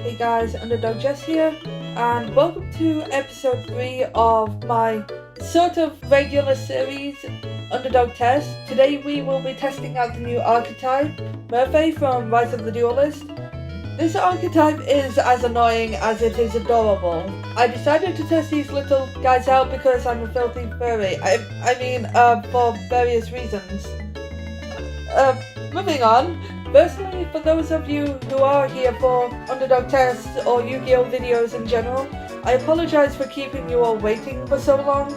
Hey guys, UnderdogTests here, and welcome to episode 3 of my sort of regular series, Underdog Test. Today we will be testing out the new archetype, Merfae from Rise of the Duelist. This archetype is as annoying as it is adorable. I decided to test these little guys out because I'm a filthy furry. For various reasons. Moving on. Firstly, for those of you who are here for Underdog Tests or Yu-Gi-Oh videos in general, I apologise for keeping you all waiting for so long.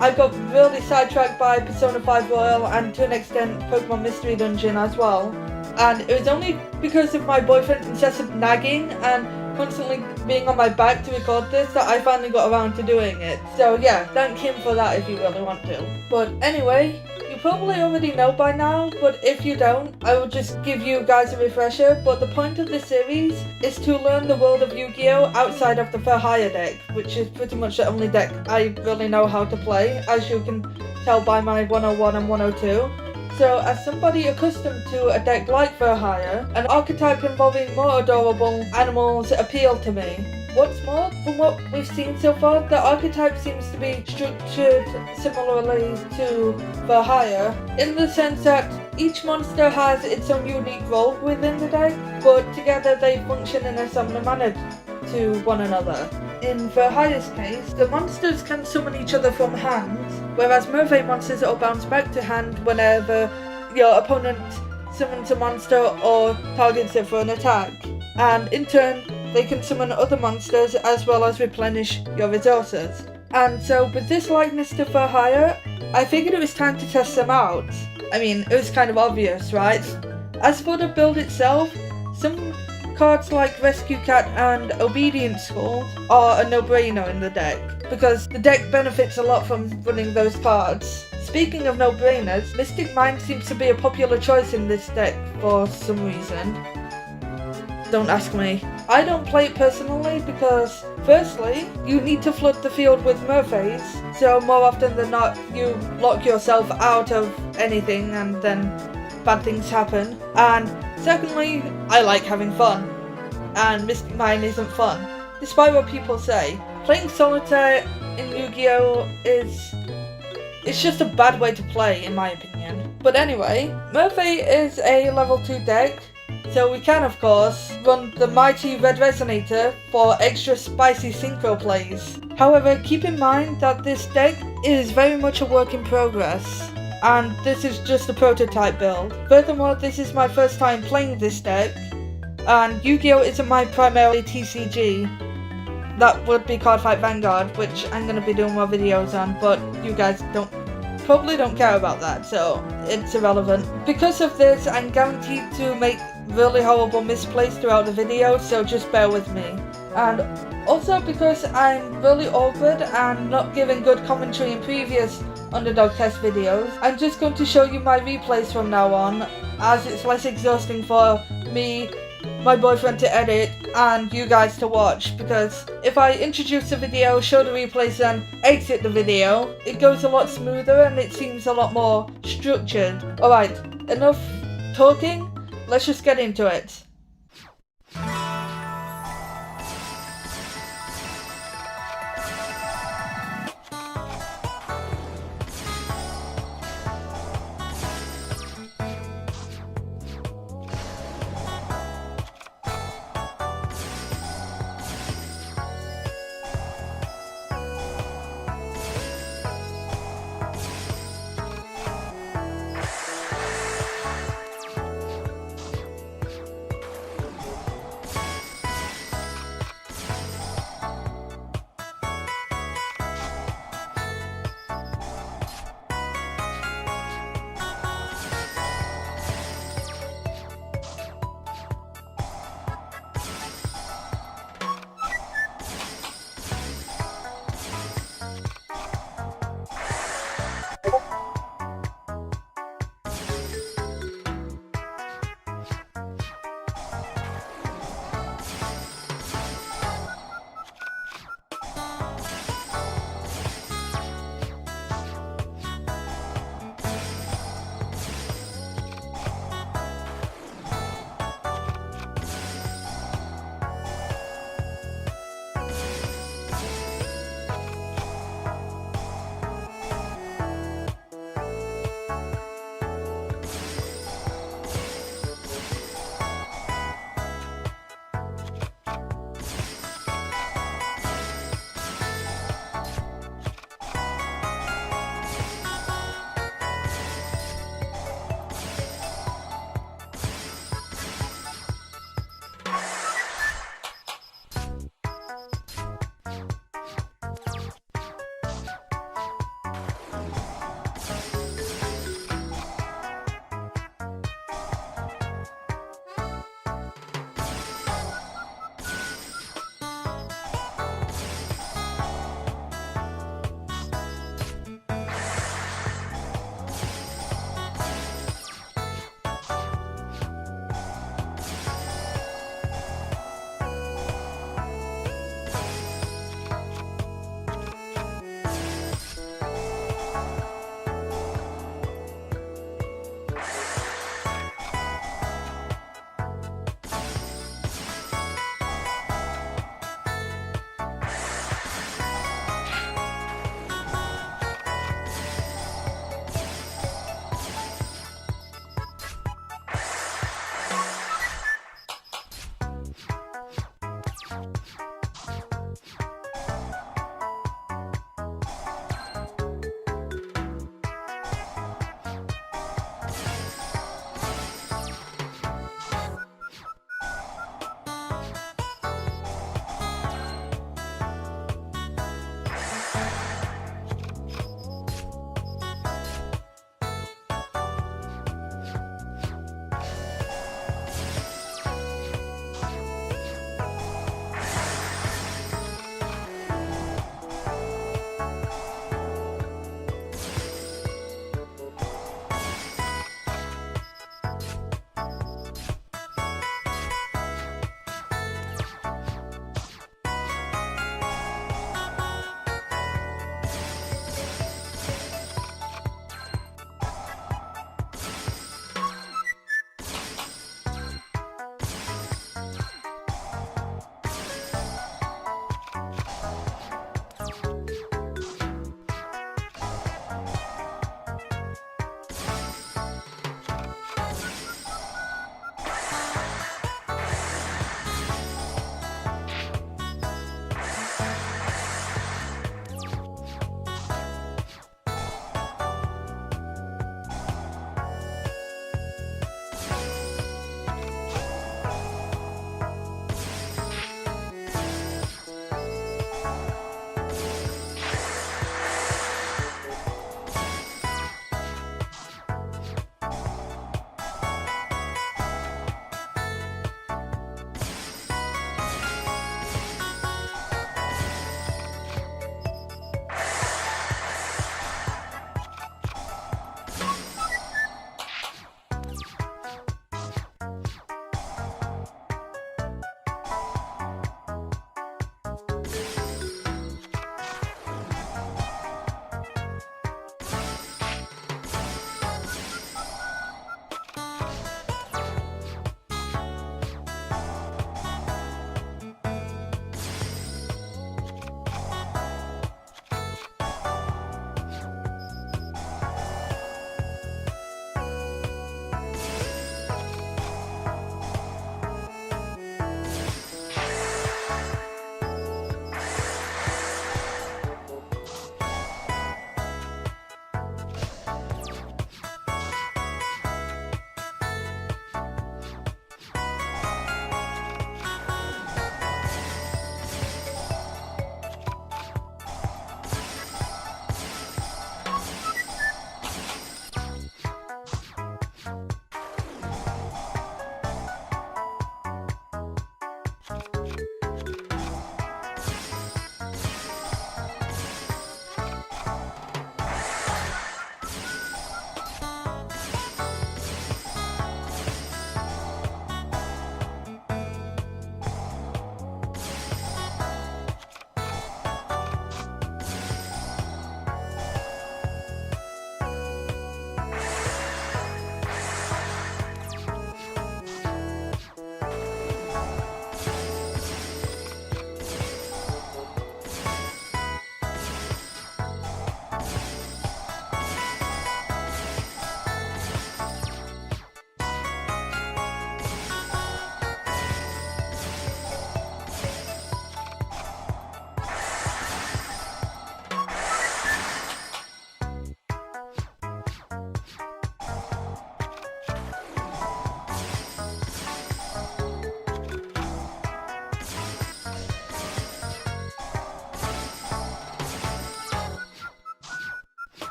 I got really sidetracked by Persona 5 Royal and to an extent Pokemon Mystery Dungeon as well. And it was only because of my boyfriend's incessant nagging and constantly being on my back to record this that I finally got around to doing it. So yeah, thank him for that if you really want to. But anyway, you probably already know by now, but if you don't, I will just give you guys a refresher. But the point of this series is to learn the world of Yu-Gi-Oh! Outside of the For Hire deck, which is pretty much the only deck I really know how to play, as you can tell by my 101 and 102. So, as somebody accustomed to a deck like For Hire, an archetype involving more adorable animals appealed to me. What's more, from what we've seen so far, the archetype seems to be structured similarly to For Hire, in the sense that each monster has its own unique role within the deck, but together they function in a similar manner to one another. In For Hire's case, the monsters can summon each other from hand, whereas Merfae monsters will bounce back to hand whenever your opponent summons a monster or targets it for an attack. And in turn, they can summon other monsters as well as replenish your resources. And so with this likeness to For Hire, I figured it was time to test them out. I mean, it was kind of obvious, right? As for the build itself, some cards like Rescue Cat and Obedience School are a no-brainer in the deck, because the deck benefits a lot from running those cards. Speaking of no-brainers, Mystic Mind seems to be a popular choice in this deck for some reason. Don't ask me. I don't play it personally because, firstly, you need to flood the field with Merfaes, so more often than not you lock yourself out of anything and then bad things happen. And secondly, I like having fun, and Mystic Mind isn't fun. Despite what people say, playing solitaire in Yu-Gi-Oh! It's just a bad way to play, in my opinion. But anyway, Merfae is a level 2 deck, so we can of course run the mighty Red Resonator for extra spicy synchro plays. However, keep in mind that this deck is very much a work in progress, and this is just a prototype build. Furthermore, this is my first time playing this deck, and Yu-Gi-Oh! Isn't my primary TCG. That would be Cardfight Vanguard, which I'm going to be doing more videos on, but you guys probably don't care about that, so it's irrelevant. Because of this, I'm guaranteed to make really horrible misplays throughout the video, so just bear with me. And also because I'm really awkward and not giving good commentary in previous Underdog Test videos, I'm just going to show you my replays from now on, as it's less exhausting for me, my boyfriend to edit, and you guys to watch, because if I introduce the video, show the replays, and exit the video, it goes a lot smoother and it seems a lot more structured. Alright, enough talking, let's just get into it.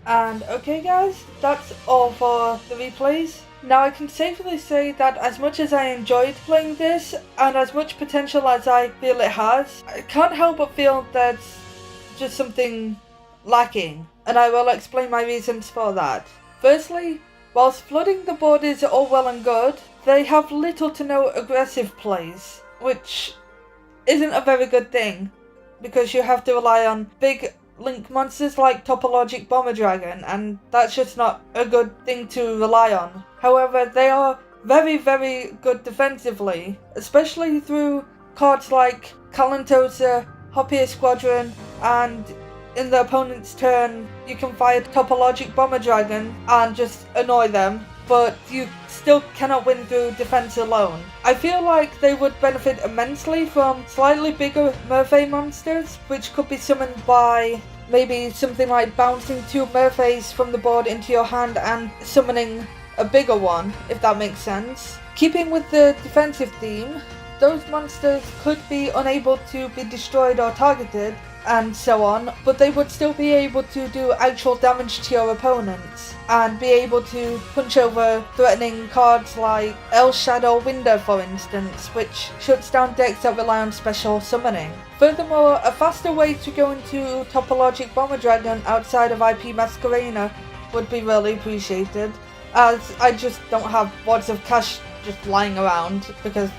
And okay guys, that's all for the replays. Now I can safely say that as much as I enjoyed playing this, and as much potential as I feel it has, I can't help but feel there's just something lacking, and I will explain my reasons for that. Firstly, whilst flooding the board is all well and good, they have little to no aggressive plays, which isn't a very good thing, because you have to rely on big link monsters like Topologic Bomber Dragon, and that's just not a good thing to rely on. However, they are very, very good defensively, especially through cards like Kalantosa, Hoppier Squadron, and in the opponent's turn you can fire Topologic Bomber Dragon and just annoy them, but you still cannot win through defense alone. I feel like they would benefit immensely from slightly bigger Merfae monsters, which could be summoned by maybe something like bouncing 2 Merfaes from the board into your hand and summoning a bigger one, if that makes sense. Keeping with the defensive theme, those monsters could be unable to be destroyed or targeted, and so on, but they would still be able to do actual damage to your opponents, and be able to punch over threatening cards like El Shadow Window, for instance, which shuts down decks that rely on special summoning. Furthermore, a faster way to go into Topologic Bomber Dragon outside of IP Masquerena would be really appreciated, as I just don't have wads of cash just lying around, because,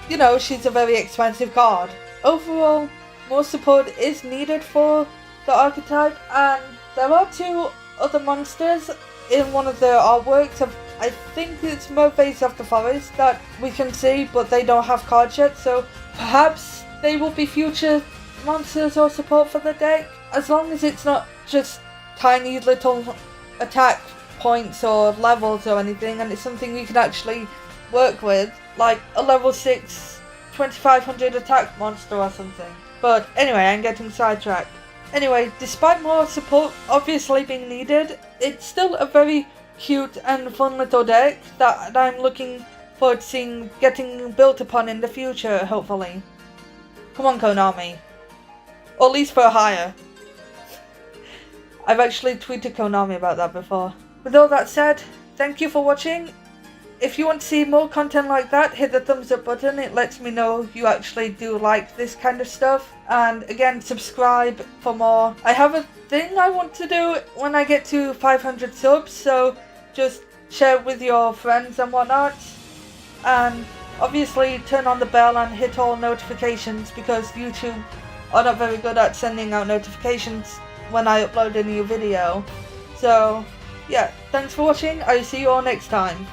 you know, she's a very expensive card. Overall, more support is needed for the archetype, and there are 2 other monsters in one of the artworks of, I think it's Merfae of the Forest, that we can see, but they don't have cards yet, so perhaps they will be future monsters or support for the deck, as long as it's not just tiny little attack points or levels or anything, and it's something you can actually work with, like a level 6 2500 attack monster or something. But anyway, I'm getting sidetracked. Anyway, despite more support obviously being needed, it's still a very cute and fun little deck that I'm looking forward to seeing getting built upon in the future, hopefully. Come on, Konami. Or at least for hire. I've actually tweeted Konami about that before. With all that said, thank you for watching. If you want to see more content like that, hit the thumbs up button. It lets me know you actually do like this kind of stuff. And again, subscribe for more. I have a thing I want to do when I get to 500 subs, so just share it with your friends and whatnot. And obviously turn on the bell and hit all notifications, because YouTube are not very good at sending out notifications when I upload a new video. So yeah, thanks for watching. I'll see you all next time.